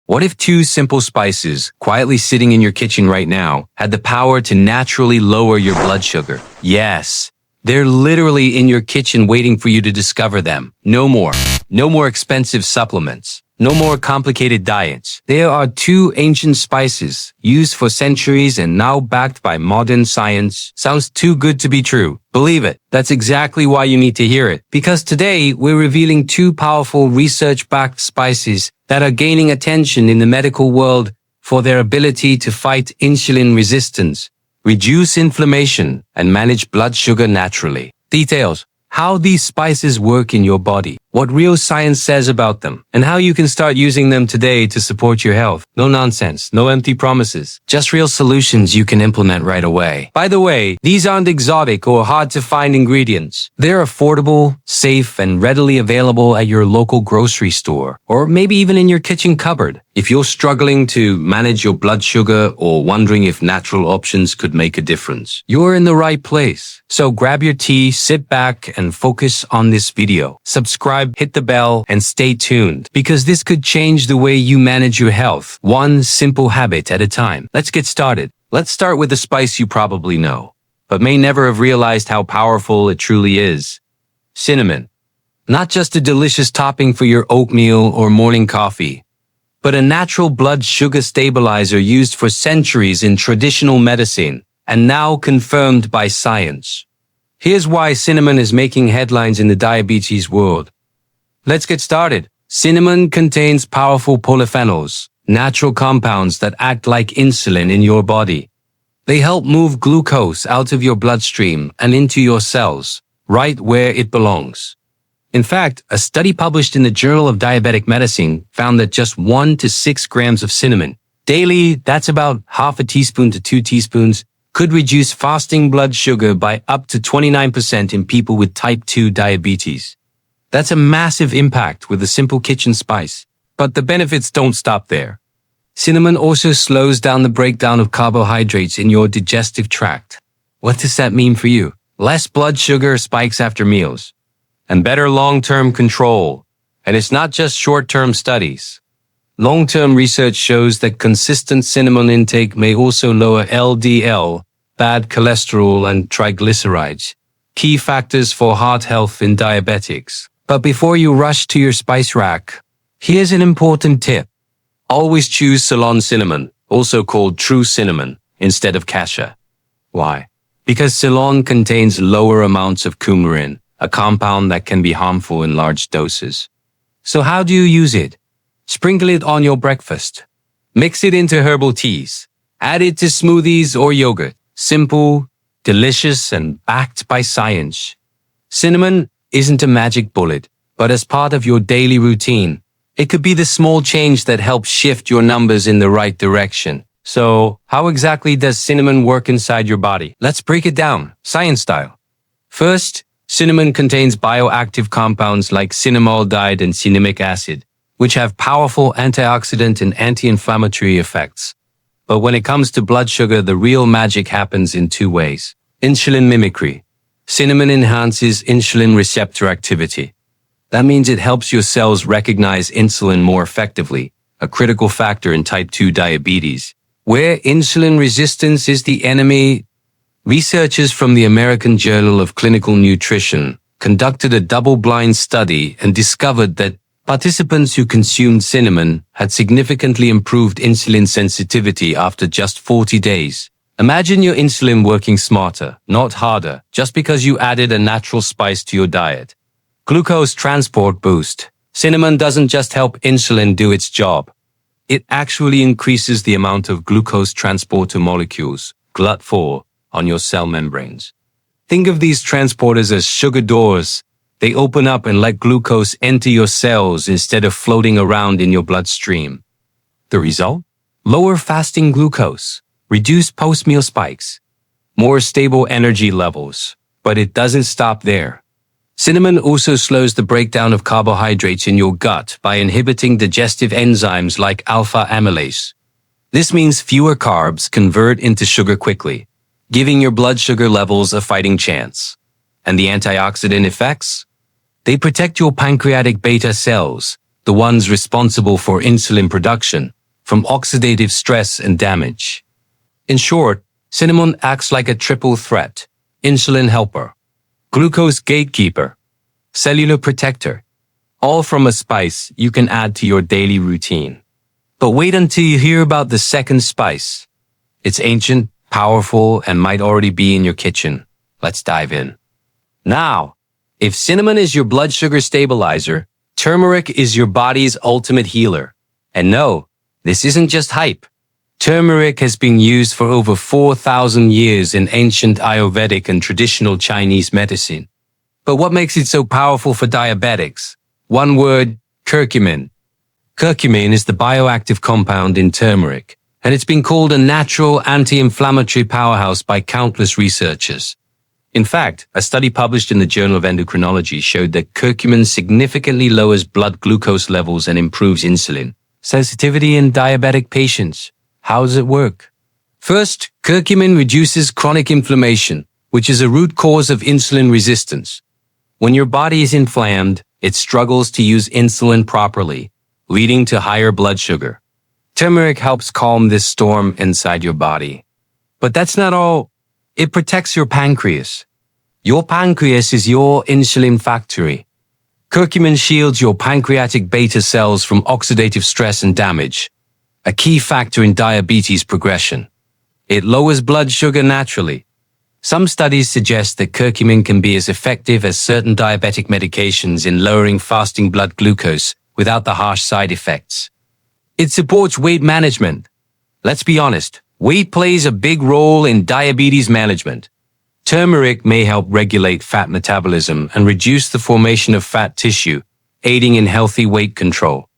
What if two simple spices, quietly sitting in your kitchen right now, had the power to naturally lower your blood sugar? Yes, they're literally in your kitchen waiting for you to discover them. No more. No more expensive supplements. No more complicated diets. There are two ancient spices used for centuries and now backed by modern science. Sounds too good to be true. Believe it. That's exactly why you need to hear it. Because today we're revealing two powerful research-backed spices that are gaining attention in the medical world for their ability to fight insulin resistance, reduce inflammation, and manage blood sugar naturally. Details: how these spices work in your body, what real science says about them, and how you can start using them today to support your health. No nonsense, no empty promises, just real solutions you can implement right away. By the way, these aren't exotic or hard to find ingredients. They're affordable, safe, and readily available at your local grocery store, or maybe even in your kitchen cupboard. If you're struggling to manage your blood sugar or wondering if natural options could make a difference, you're in the right place. So grab your tea, sit back, and focus on this video. Subscribe, hit the bell, and stay tuned, because this could change the way you manage your health, one simple habit at a time. Let's get started. Let's start with a spice you probably know, but may never have realized how powerful it truly is. Cinnamon. Not just a delicious topping for your oatmeal or morning coffee, but a natural blood sugar stabilizer used for centuries in traditional medicine and now confirmed by science. Here's why cinnamon is making headlines in the diabetes world. Let's get started. Cinnamon contains powerful polyphenols, natural compounds that act like insulin in your body. They help move glucose out of your bloodstream and into your cells, right where it belongs. In fact, a study published in the Journal of Diabetic Medicine found that just 1 to 6 grams of cinnamon daily, that's about half a teaspoon to 2 teaspoons, could reduce fasting blood sugar by up to 29% in people with type 2 diabetes. That's a massive impact with a simple kitchen spice. But the benefits don't stop there. Cinnamon also slows down the breakdown of carbohydrates in your digestive tract. What does that mean for you? Less blood sugar spikes after meals, and better long-term control. And it's not just short-term studies. Long-term research shows that consistent cinnamon intake may also lower LDL, bad cholesterol, and triglycerides, key factors for heart health in diabetics. But before you rush to your spice rack, here's an important tip. Always choose Ceylon cinnamon, also called true cinnamon, instead of cassia. Why? Because Ceylon contains lower amounts of coumarin, a compound that can be harmful in large doses. So how do you use it? Sprinkle it on your breakfast. Mix it into herbal teas. Add it to smoothies or yogurt. Simple, delicious, and backed by science. Cinnamon isn't a magic bullet, but as part of your daily routine, it could be the small change that helps shift your numbers in the right direction. So, how exactly does cinnamon work inside your body? Let's break it down, science style. First, cinnamon contains bioactive compounds like cinnamaldehyde and cinnamic acid, which have powerful antioxidant and anti-inflammatory effects. But when it comes to blood sugar, the real magic happens in two ways. Insulin mimicry. Cinnamon enhances insulin receptor activity. That means it helps your cells recognize insulin more effectively, a critical factor in type 2 diabetes. Where insulin resistance is the enemy, researchers from the American Journal of Clinical Nutrition conducted a double-blind study and discovered that participants who consumed cinnamon had significantly improved insulin sensitivity after just 40 days. Imagine your insulin working smarter, not harder, just because you added a natural spice to your diet. Glucose transport boost. Cinnamon doesn't just help insulin do its job. It actually increases the amount of glucose transporter molecules, GLUT4, on your cell membranes. Think of these transporters as sugar doors. They open up and let glucose enter your cells instead of floating around in your bloodstream. The result? Lower fasting glucose, reduced post-meal spikes, more stable energy levels. But it doesn't stop there. Cinnamon also slows the breakdown of carbohydrates in your gut by inhibiting digestive enzymes like alpha amylase. This means fewer carbs convert into sugar quickly, giving your blood sugar levels a fighting chance. And the antioxidant effects? They protect your pancreatic beta cells, the ones responsible for insulin production, from oxidative stress and damage. In short, cinnamon acts like a triple threat: insulin helper, glucose gatekeeper, cellular protector, all from a spice you can add to your daily routine. But wait until you hear about the second spice. It's ancient, powerful, and might already be in your kitchen. Let's dive in. Now, if cinnamon is your blood sugar stabilizer, turmeric is your body's ultimate healer. And no, this isn't just hype. Turmeric has been used for over 4,000 years in ancient Ayurvedic and traditional Chinese medicine. But what makes it so powerful for diabetics? One word: curcumin. Curcumin is the bioactive compound in turmeric, and it's been called a natural anti-inflammatory powerhouse by countless researchers. In fact, a study published in the Journal of Endocrinology showed that curcumin significantly lowers blood glucose levels and improves insulin sensitivity in diabetic patients. How does it work? First, curcumin reduces chronic inflammation, which is a root cause of insulin resistance. When your body is inflamed, it struggles to use insulin properly, leading to higher blood sugar. Turmeric helps calm this storm inside your body. But that's not all. It protects your pancreas. Your pancreas is your insulin factory. Curcumin shields your pancreatic beta cells from oxidative stress and damage, a key factor in diabetes progression. It lowers blood sugar naturally. Some studies suggest that curcumin can be as effective as certain diabetic medications in lowering fasting blood glucose without the harsh side effects. It supports weight management. Let's be honest, weight plays a big role in diabetes management. Turmeric may help regulate fat metabolism and reduce the formation of fat tissue, aiding in healthy weight control.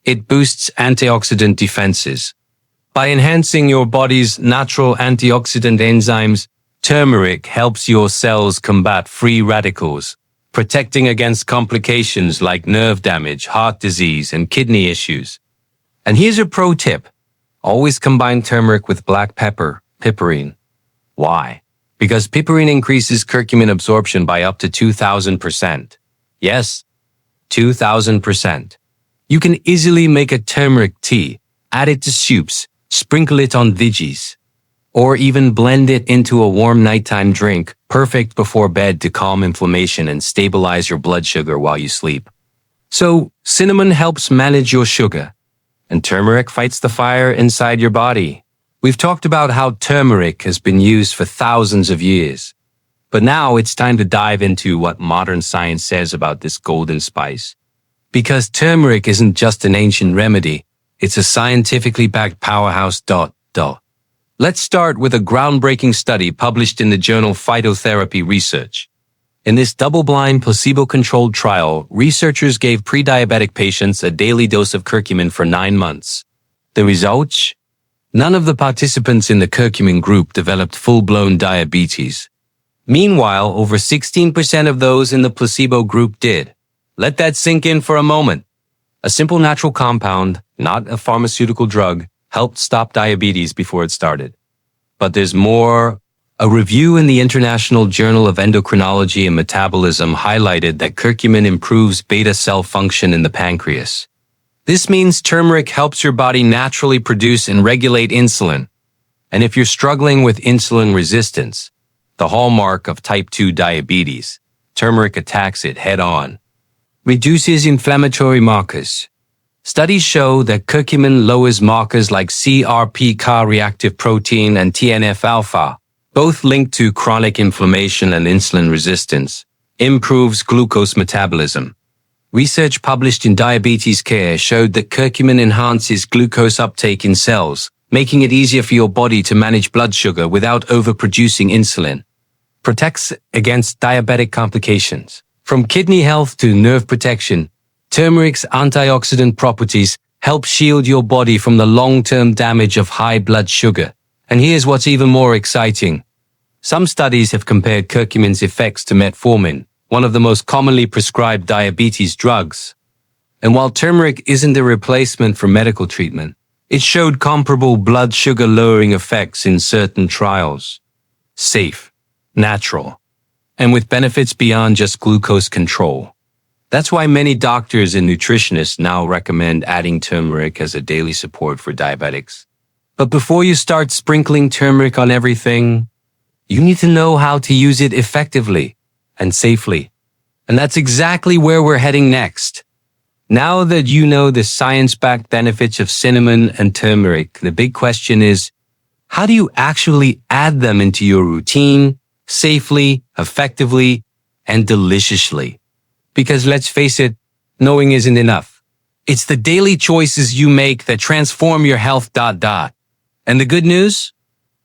It boosts antioxidant defenses. By enhancing your body's natural antioxidant enzymes, turmeric helps your cells combat free radicals, protecting against complications like nerve damage, heart disease, and kidney issues. And here's a pro tip. Always combine turmeric with black pepper, piperine. Why? Because piperine increases curcumin absorption by up to 2,000%. Yes, 2,000%. You can easily make a turmeric tea, add it to soups, sprinkle it on veggies, or even blend it into a warm nighttime drink, perfect before bed to calm inflammation and stabilize your blood sugar while you sleep. So, cinnamon helps manage your sugar, and turmeric fights the fire inside your body. We've talked about how turmeric has been used for thousands of years. But now it's time to dive into what modern science says about this golden spice. Because turmeric isn't just an ancient remedy, it's a scientifically backed powerhouse. Let's start with a groundbreaking study published in the journal Phytotherapy Research. In this double-blind, placebo-controlled trial, researchers gave pre-diabetic patients a daily dose of curcumin for 9 months. The results? None of the participants in the curcumin group developed full-blown diabetes. Meanwhile, over 16% of those in the placebo group did. Let that sink in for a moment. A simple natural compound, not a pharmaceutical drug, helped stop diabetes before it started. But there's more. A review in the International Journal of Endocrinology and Metabolism highlighted that curcumin improves beta cell function in the pancreas. This means turmeric helps your body naturally produce and regulate insulin. And if you're struggling with insulin resistance, the hallmark of type 2 diabetes, turmeric attacks it head-on. Reduces inflammatory markers. Studies show that curcumin lowers markers like CRP, reactive protein, and TNF-alpha, both linked to chronic inflammation and insulin resistance, improves glucose metabolism. Research published in Diabetes Care showed that curcumin enhances glucose uptake in cells, making it easier for your body to manage blood sugar without overproducing insulin. Protects against diabetic complications. From kidney health to nerve protection, turmeric's antioxidant properties help shield your body from the long-term damage of high blood sugar. And here's what's even more exciting. Some studies have compared curcumin's effects to metformin, one of the most commonly prescribed diabetes drugs. And while turmeric isn't a replacement for medical treatment, it showed comparable blood sugar lowering effects in certain trials. Safe, natural, and with benefits beyond just glucose control. That's why many doctors and nutritionists now recommend adding turmeric as a daily support for diabetics. But before you start sprinkling turmeric on everything, you need to know how to use it effectively and safely. And that's exactly where we're heading next. Now that you know the science-backed benefits of cinnamon and turmeric, the big question is, how do you actually add them into your routine safely, effectively, and deliciously? Because let's face it, knowing isn't enough. It's the daily choices you make that transform your health. And the good news?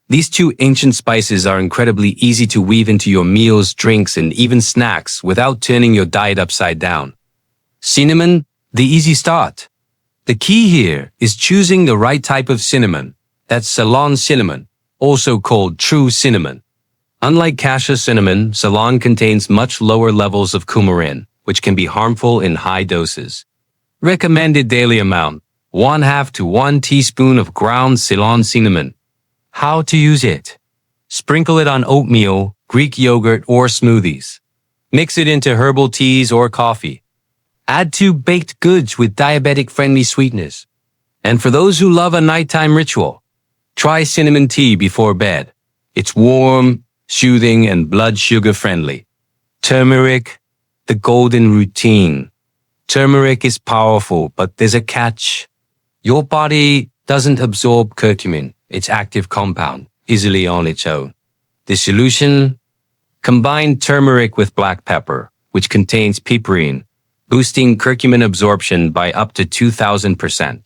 These two ancient spices are incredibly easy to weave into your meals, drinks, and even snacks without turning your diet upside down. Cinnamon, the easy start. The key here is choosing the right type of cinnamon. That's Ceylon cinnamon, also called true cinnamon. Unlike cassia cinnamon, Ceylon contains much lower levels of coumarin, which can be harmful in high doses. Recommended daily amount, 1/2 to 1 teaspoon of ground Ceylon cinnamon. How to use it? Sprinkle it on oatmeal, Greek yogurt, or smoothies. Mix it into herbal teas or coffee. Add to baked goods with diabetic-friendly sweetness. And for those who love a nighttime ritual, try cinnamon tea before bed. It's warm, soothing, and blood sugar friendly. Turmeric, the golden routine. Turmeric is powerful, but there's a catch. Your body doesn't absorb curcumin, its active compound, easily on its own. The solution? Combine turmeric with black pepper, which contains piperine, boosting curcumin absorption by up to 2,000%.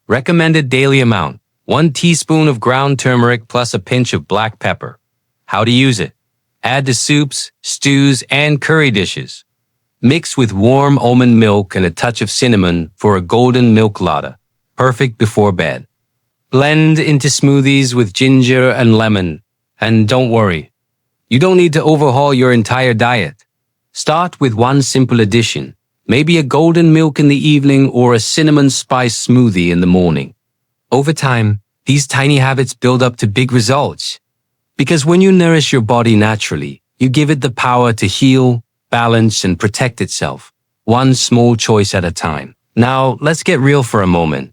Recommended daily amount, 1 teaspoon of ground turmeric plus a pinch of black pepper. How to use it? Add to soups, stews, and curry dishes. Mix with warm almond milk and a touch of cinnamon for a golden milk latte, perfect before bed. Blend into smoothies with ginger and lemon. And don't worry, you don't need to overhaul your entire diet. Start with one simple addition, maybe a golden milk in the evening or a cinnamon spice smoothie in the morning. Over time, these tiny habits build up to big results. Because when you nourish your body naturally, you give it the power to heal, balance, and protect itself, one small choice at a time. Now, let's get real for a moment.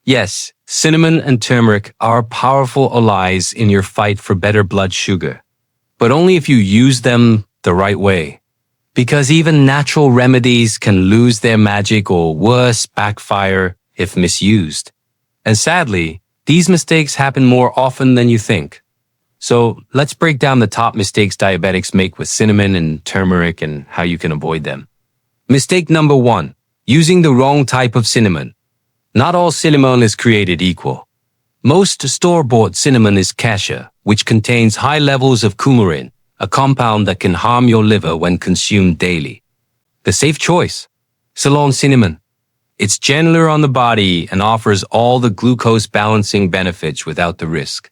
Yes, cinnamon and turmeric are powerful allies in your fight for better blood sugar, but only if you use them the right way. Because even natural remedies can lose their magic or worse, backfire if misused. And sadly, these mistakes happen more often than you think. So let's break down the top mistakes diabetics make with cinnamon and turmeric and how you can avoid them. Mistake number 1, using the wrong type of cinnamon. Not all cinnamon is created equal. Most store-bought cinnamon is cassia, which contains high levels of coumarin, a compound that can harm your liver when consumed daily. The safe choice? Ceylon cinnamon. It's gentler on the body and offers all the glucose balancing benefits without the risk.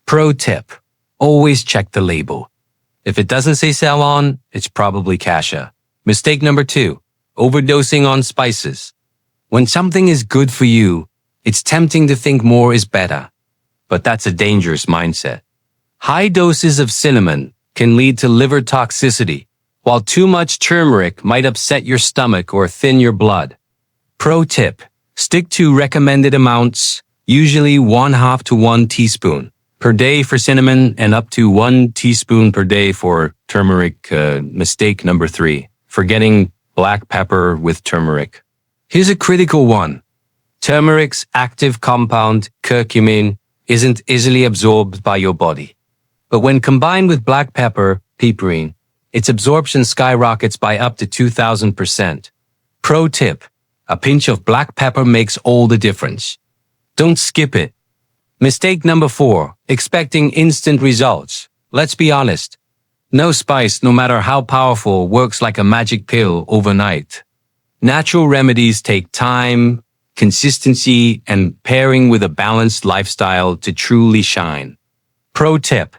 Pro tip: always check the label. If it doesn't say Ceylon, it's probably cassia. Mistake number 2, overdosing on spices. When something is good for you, it's tempting to think more is better. But that's a dangerous mindset. High doses of cinnamon can lead to liver toxicity, while too much turmeric might upset your stomach or thin your blood. Pro tip: stick to recommended amounts, usually 1/2 to 1 teaspoon per day for cinnamon and up to 1 teaspoon per day for turmeric. Mistake number 3, forgetting black pepper with turmeric. Here's a critical one. Turmeric's active compound, curcumin, isn't easily absorbed by your body. But when combined with black pepper, piperine, its absorption skyrockets by up to 2,000%. Pro tip: a pinch of black pepper makes all the difference. Don't skip it. Mistake number 4, expecting instant results. Let's be honest. No spice, no matter how powerful, works like a magic pill overnight. Natural remedies take time, consistency, and pairing with a balanced lifestyle to truly shine. Pro tip: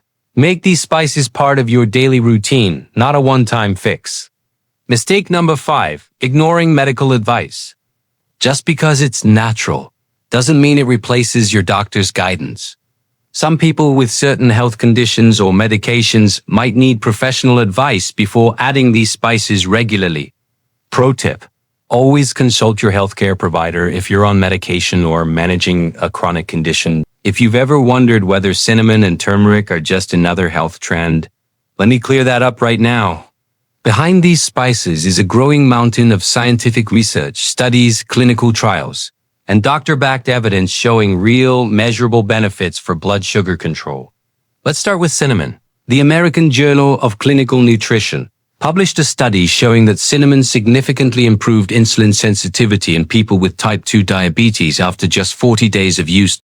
make these spices part of your daily routine, not a one-time fix. Mistake number 5, ignoring medical advice. Just because it's natural doesn't mean it replaces your doctor's guidance. Some people with certain health conditions or medications might need professional advice before adding these spices regularly. Pro tip: always consult your healthcare provider if you're on medication or managing a chronic condition. If you've ever wondered whether cinnamon and turmeric are just another health trend, let me clear that up right now. Behind these spices is a growing mountain of scientific research, studies, clinical trials, and doctor-backed evidence showing real, measurable benefits for blood sugar control. Let's start with cinnamon. The American Journal of Clinical Nutrition published a study showing that cinnamon significantly improved insulin sensitivity in people with type 2 diabetes after just 40 days of use.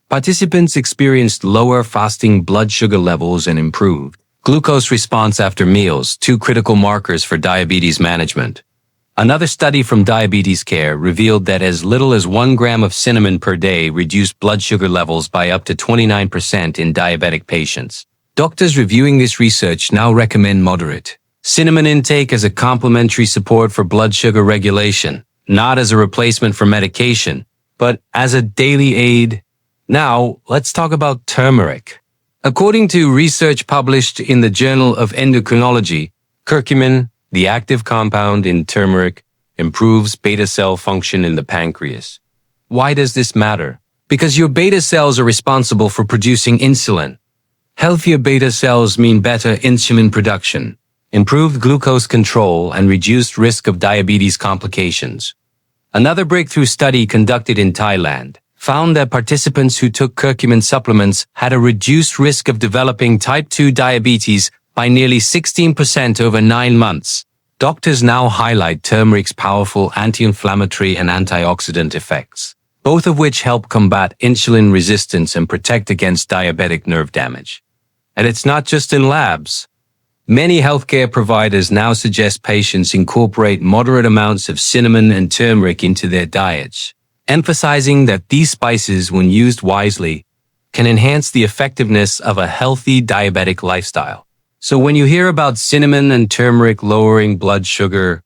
Participants experienced lower fasting blood sugar levels and improved glucose response after meals, two critical markers for diabetes management. Another study from Diabetes Care revealed that as little as 1 gram of cinnamon per day reduced blood sugar levels by up to 29% in diabetic patients. Doctors reviewing this research now recommend moderate cinnamon intake as a complementary support for blood sugar regulation, not as a replacement for medication, but as a daily aid. Now, let's talk about turmeric. According to research published in the Journal of Endocrinology, curcumin, the active compound in turmeric, improves beta cell function in the pancreas. Why does this matter? Because your beta cells are responsible for producing insulin. Healthier beta cells mean better insulin production, improved glucose control, and reduced risk of diabetes complications. Another breakthrough study conducted in Thailand found that participants who took curcumin supplements had a reduced risk of developing type 2 diabetes by nearly 16% over 9 months. Doctors now highlight turmeric's powerful anti-inflammatory and antioxidant effects, both of which help combat insulin resistance and protect against diabetic nerve damage. And it's not just in labs. Many healthcare providers now suggest patients incorporate moderate amounts of cinnamon and turmeric into their diets, emphasizing that these spices, when used wisely, can enhance the effectiveness of a healthy diabetic lifestyle. So when you hear about cinnamon and turmeric lowering blood sugar,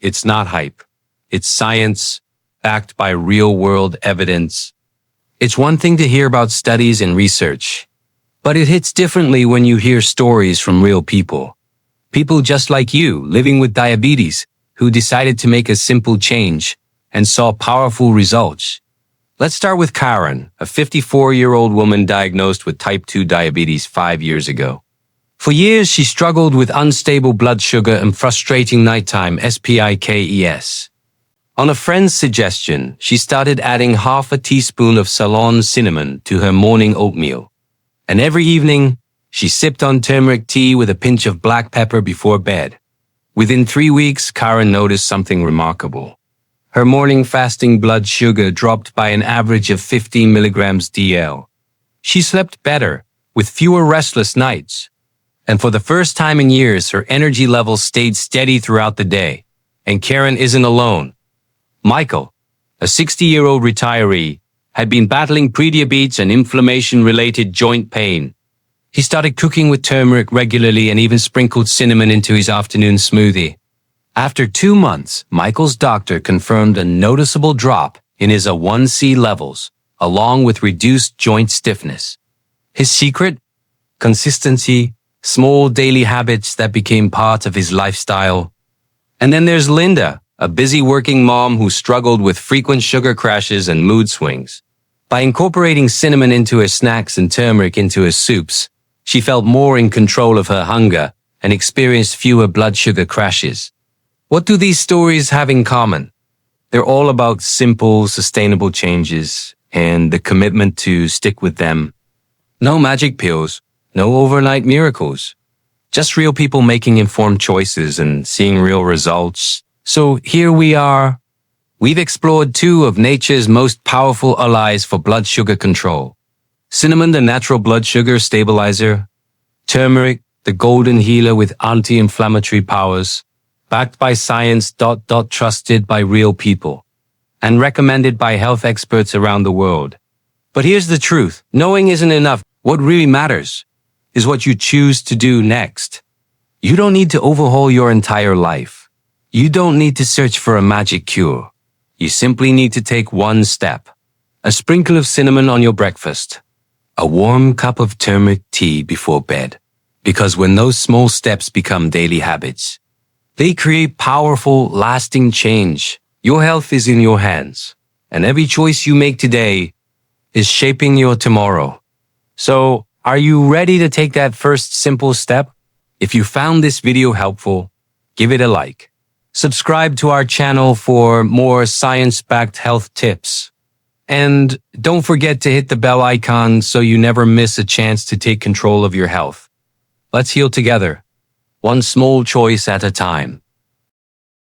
it's not hype. It's science, backed by real-world evidence. It's one thing to hear about studies and research, but it hits differently when you hear stories from real people. People just like you, living with diabetes, who decided to make a simple change and saw powerful results. Let's start with Karen, a 54-year-old woman diagnosed with type 2 diabetes 5 years ago. For years, she struggled with unstable blood sugar and frustrating nighttime SPIKES. On a friend's suggestion, she started adding half a teaspoon of Ceylon cinnamon to her morning oatmeal. And every evening, she sipped on turmeric tea with a pinch of black pepper before bed. Within 3 weeks, Karen noticed something remarkable. Her morning fasting blood sugar dropped by an average of 15 milligrams DL. She slept better, with fewer restless nights. And for the first time in years, her energy levels stayed steady throughout the day. And Karen isn't alone. Michael, a 60-year-old retiree, had been battling prediabetes and inflammation-related joint pain. He started cooking with turmeric regularly and even sprinkled cinnamon into his afternoon smoothie. After 2 months, Michael's doctor confirmed a noticeable drop in his A1C levels, along with reduced joint stiffness. His secret? Consistency, small daily habits that became part of his lifestyle. And then there's Linda, a busy working mom who struggled with frequent sugar crashes and mood swings. By incorporating cinnamon into her snacks and turmeric into her soups, she felt more in control of her hunger and experienced fewer blood sugar crashes. What do these stories have in common? They're all about simple, sustainable changes and the commitment to stick with them. No magic pills, no overnight miracles. Just real people making informed choices and seeing real results. So here we are. We've explored 2 of nature's most powerful allies for blood sugar control. Cinnamon, the natural blood sugar stabilizer. Turmeric, the golden healer with anti-inflammatory powers. Backed by science, trusted by real people. And recommended by health experts around the world. But here's the truth. Knowing isn't enough. What really matters is what you choose to do next. You don't need to overhaul your entire life. You don't need to search for a magic cure. You simply need to take one step. A sprinkle of cinnamon on your breakfast. A warm cup of turmeric tea before bed. Because when those small steps become daily habits, They create powerful, lasting change. Your health is in your hands, and every choice you make today is shaping your tomorrow. So, are you ready to take that first simple step? If you found this video helpful, give it a like. Subscribe to our channel for more science-backed health tips. And don't forget to hit the bell icon so you never miss a chance to take control of your health. Let's heal together, one small choice at a time.